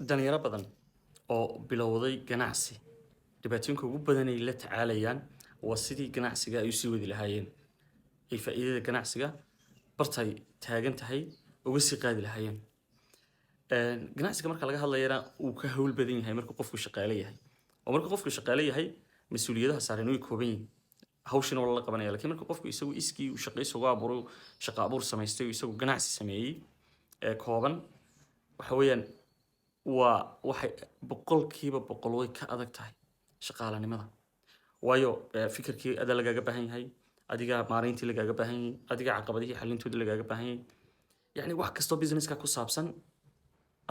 dhalinyaro badan oo bilowday ganacsi dhibaatooyinka ugu badan ay la tacaalayaan waa sidii ganacsiga ay u sii wadi lahaayeen ay faa'iidada ganacsiga bartay taagan tahay uga sii qaadi lahaayeen ganacsiga marka laga hadlayana uu ka hawl badan yahay marka qofku shaqaale yahay oo marka qofku shaqaale yahay mas'uuliyadaha saaran way kooban yihiin hawshan wala la qabanaya laakiin marka qofku isagu iskii u shaqayso uga abuuro shaqo abuur samaystay isagu ganacsi sameeyay kooban waxa weeyaan waxay boqolkiiba boqol way ka adag tahay shaqaalanimada waayo fikirkii ada lagaaga baahan yahay adiga maareyntii lagaaga baahan yahay adiga caqabadihii xalintooda lagaaga baahan yahay yani wax kastoo businesska ku saabsan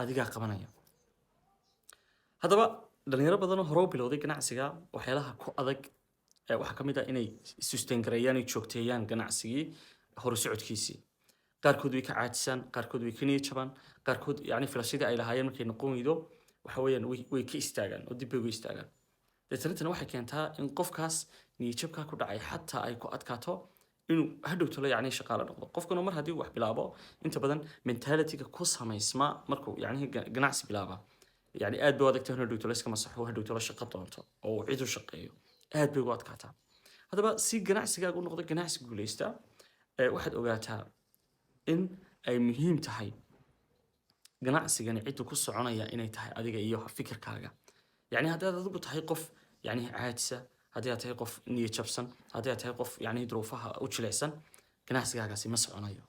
adiga qabanaya haddaba dhalinyaro badan oo hore u bilowday ganacsiga waxyaalaha ku adag waxaa ka mid ah inay sustain gareeyaan ay joogteeyaan ganacsigii hore socodkiisii qaarkood way ka caajisaan qaarkood way ka niyad jabaan qaarkood yani filashadii ay lahaayeen markay noqon weydo waxa weeyaan way ka istaagaan oo dib bay uga istaagaan deetana waxay keentaa in qofkaas niyad jabkaa ku dhacay xataa ay ku adkaato inuu hadhow talo yani shaqaale noqdo qofkuna mar haddii wax bilaabo inta badan mentalityga ku samaysma markuu yani ganacsi bilaaba yani aad bay u adagtahay in hadhow talo iska masaxo hadhow talo shaqo doonto oo cid u shaqeeyo aad bay ugu adkaataa haddaba si ganacsigaaga u noqdo ganacsi guuleysta waxaad ogaataa in ay muhiim tahay ganacsigani cidda ku soconaya inay tahay adiga iyo fikirkaaga yani haddaad adigu tahay qof yani caajisa haddii aad tahay qof niyad jabsan haddii aad tahay qof yani duruufaha u jilicsan ganacsigaagaasi ma soconayo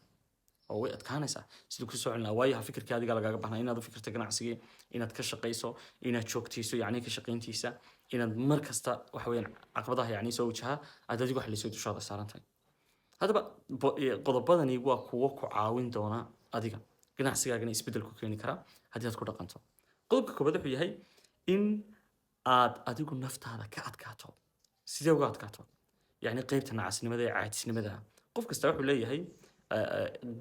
oo way adkaanaysaa siduu ku socon lahaa waayo fikirkii adiga lagaaga baahnaa inaad u fikirta ganacsigii inaad ka shaqayso inaad joogtayso yani ka shaqayntiisa inaad mar kasta waxa weeyaan caqabadaha yani soo wajaha aad adigu wax lisoo dushaada saaran tahay haddaba qodobadani waa kuwo ku caawin doona adiga ganacsigaagana isbeddel ku keeni kara haddii aad ku dhaqanto qodobka koobaad wuxuu yahay in aad adigu naftaada ka adkaato sidee uga adkaato yani qaybta nacasnimada ee caajisnimada qof kasta wuxuu leeyahay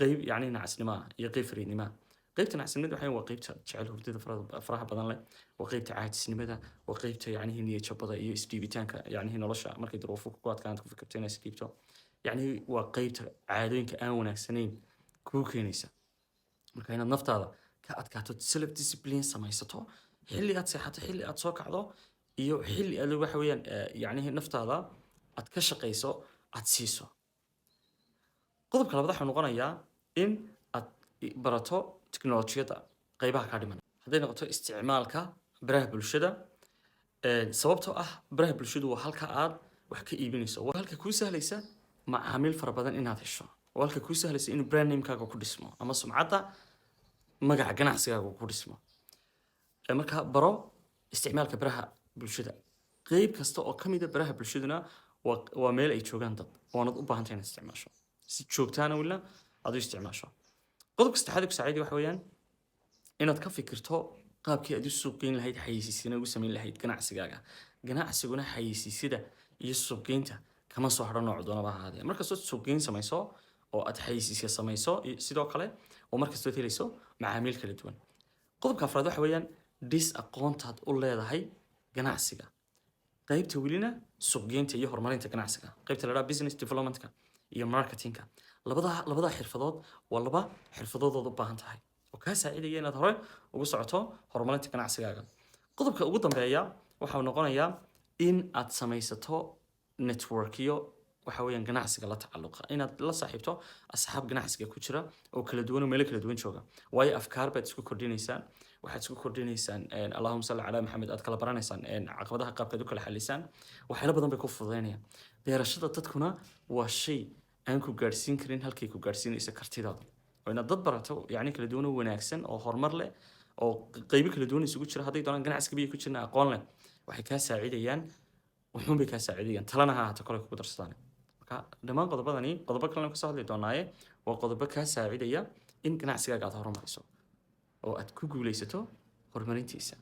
qayb yani nacasnimo iyo qayb fariidnimo qaybta nacasnimada waxay waa qaybta jecel hurdada faraha badan leh waa qaybta caajisnimada waa qaybta yani niyad jabada iyo isdhiibitaanka yani nolosha markay duruufo ku adkaan ku fikirto inaad isdhiibto يعني وقيبت عادين كأن وناكسنين كوكينيسا marka inaad naftaada ka adkaato self discipline samaysato xilli aad seexato xilli aad soo kacdo iyo xilli aad waxa weeyaan yani naftaada aad ka shaqeyso aad siiso qodobka labaad waxa noqonaya in aad barato tiknoolajiyada qaybaha ka dhiman haday noqoto isticmaalka baraha bulshada sababtoo ah baraha bulshadu waa halka aad wax ka iibinayso waa halka kuu sahlaysa macaamiil fara badan inaad hesho oo halka kuu sahlaysa inuu brand namekaaga ku dhismo ama sumcadda magaca ganacsigaaga ku dhismo marka baro isticmaalka baraha bulshada qayb kasta oo ka mid ah baraha bulshaduna waa meel ay joogaan dad oonad u baahan tahay inaad isticmaasho si joogtaana wila aad u isticmaasho qodobka saddexaad ku saaciday waxa weeyaan inaad ka fikirto qaabkii aad u suuqgeyn lahayd xayeysiisina ugu samayn lahayd ganacsiguna xayeysiisida iyo suuqgeynta kama soo hadho nooc doonaba ahaadee markastoo suuqgeyn samayso oo aad xayeysiisya samayso sidoo kale oo markastoo helayso macaamiil kala duwan qodobka afraad waxa weeyaan dhis aqoontaad u leedahay ganacsiga qaybta welina suuqgeynta iyo horumarinta ganacsiga qaybta la dhaha business developmentka iyo marketingka labada xirfadood waa laba xirfadoodood u baahan tahay oo kaa saacidaya inaad hore ugu socoto horumarinta ganacsigaaga qodobka ugu dambeeya waxaa noqonayaa in aad samaysato networkyo waxa weeyaan ganacsiga la tacalluqa inaad la saaxiibto asxaab ganacsiga ku jira oo kala duwan oo meelo kala duwan jooga waayo afkaar baad isku kordhinaysaan waxaad isku kordhinaysaan allahumma salli ala maxamed aad kala baranaysaan caqabadaha qaabkaad u kala xalisaan waxyaalo badan bay ku fududeynayaan beerashada dadkuna waa shay aan ku gaarsiin karin halkay ku gaarsiinaysa kartidaada oo inaad dad barato yani kala duwan oo wanaagsan oo horumar leh oo qaybo kala duwan isugu jira hadday doonaan ganacsiga biyo ku jirna aqoon leh waxay kaa saacidayaan wuxuun bay kaa saacidayaan talana ha ahaato kole kugu darsadaan marka dhammaan qodobadani qodobo kalena kasoo hadli doonaaye waa qodobo kaa saacidaya in ganacsigaaga aad horumariso oo aad ku guuleysato horumarintiisa